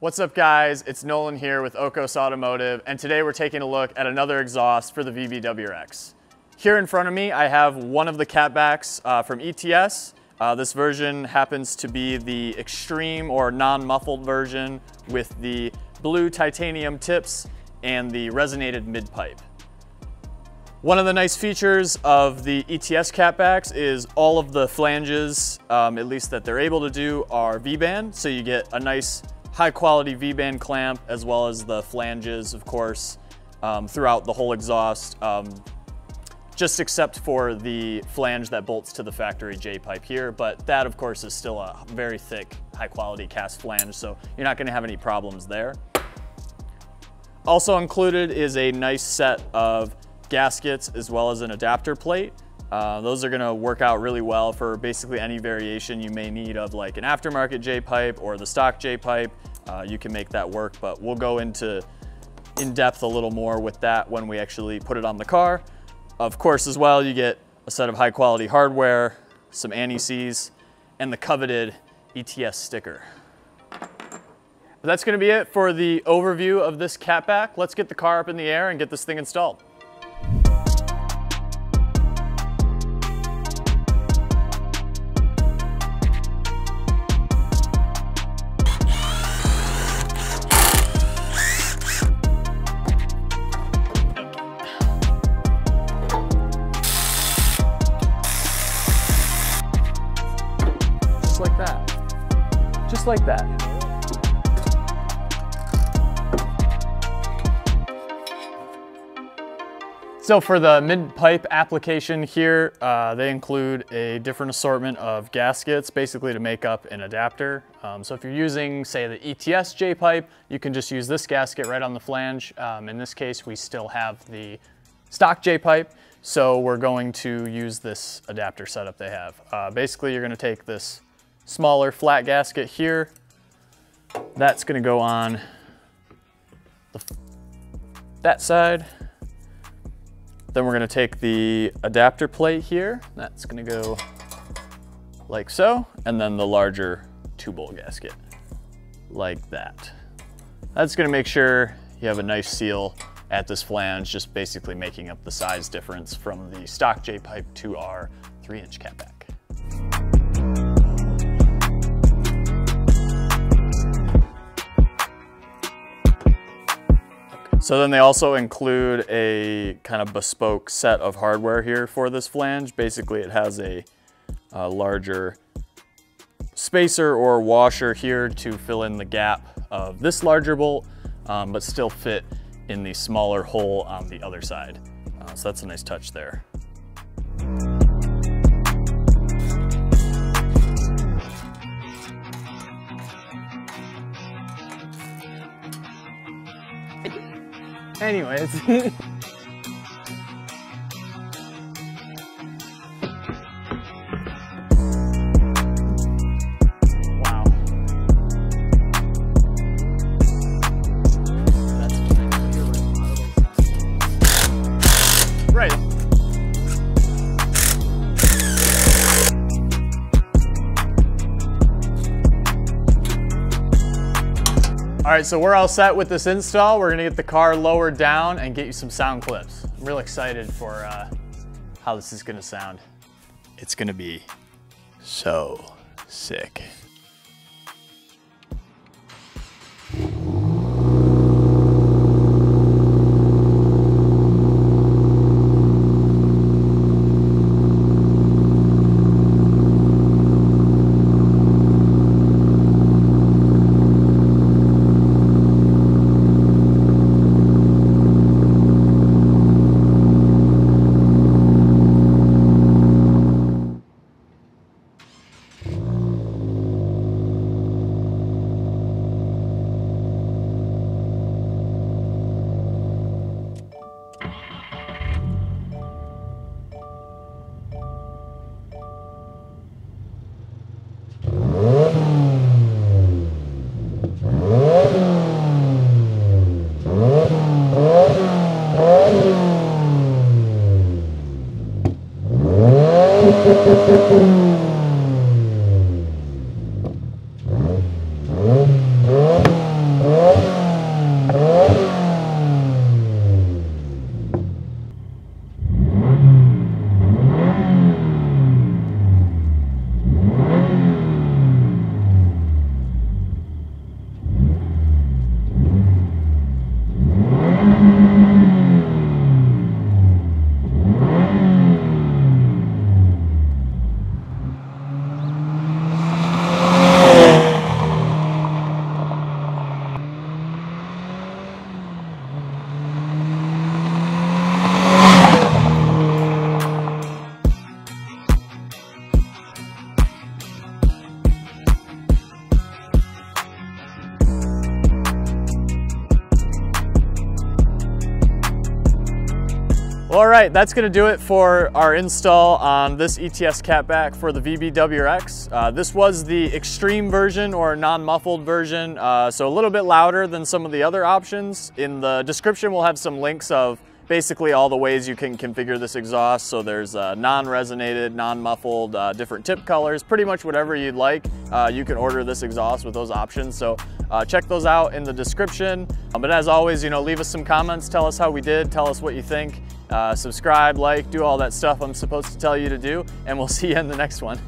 What's up guys, it's Nolan here with Oakos Automotive, and today we're taking a look at another exhaust for the WRX. Here in front of me I have one of the Catbacks from ETS. This version happens to be the extreme or non-muffled version with the blue titanium tips and the resonated mid-pipe. One of the nice features of the ETS Catbacks is all of the flanges, at least that they're able to do, are V-band, so you get a nice high quality V-band clamp as well as the flanges, of course, throughout the whole exhaust, just except for the flange that bolts to the factory J-pipe here, but that of course is still a very thick, high quality cast flange, so you're not gonna have any problems there. Also included is a nice set of gaskets as well as an adapter plate. Those are gonna work out really well for basically any variation you may need of like an aftermarket J-pipe or the stock J-pipe. You can make that work, but we'll go into in depth a little more with that when we actually put it on the car. Of course, as well, you get a set of high quality hardware, some anti-seize, and the coveted ETS sticker. But that's gonna be it for the overview of this Catback. Let's get the car up in the air and get this thing installed. Like that. Just like that. So for the mid-pipe application here, they include a different assortment of gaskets, basically to make up an adapter. So if you're using, say, the ETS J-pipe, you can just use this gasket right on the flange. In this case, we still have the stock J-pipe, so we're going to use this adapter setup they have. Basically, you're gonna take this smaller flat gasket here. That's gonna go on that side. Then we're gonna take the adapter plate here. That's gonna go like so. And then the larger 2-bolt gasket, like that. That's gonna make sure you have a nice seal at this flange, just basically making up the size difference from the stock J-pipe to our 3-inch Catback. So then they also include a kind of bespoke set of hardware here for this flange. Basically it has a larger spacer or washer here to fill in the gap of this larger bolt, but still fit in the smaller hole on the other side. So that's a nice touch there. Anyways. Wow. That's right. All right, so we're all set with this install. We're gonna get the car lowered down and get you some sound clips. I'm real excited for how this is gonna sound. It's gonna be so sick. Well, all right, that's gonna do it for our install on this ETS Catback for the WRX. This was the extreme version or non-muffled version, so a little bit louder than some of the other options. In the description, we'll have some links of basically all the ways you can configure this exhaust. So there's non-resonated, non-muffled, different tip colors, pretty much whatever you'd like. You can order this exhaust with those options. So check those out in the description. But as always, leave us some comments, tell us how we did, tell us what you think. Subscribe, like, do all that stuff I'm supposed to tell you to do, and we'll see you in the next one.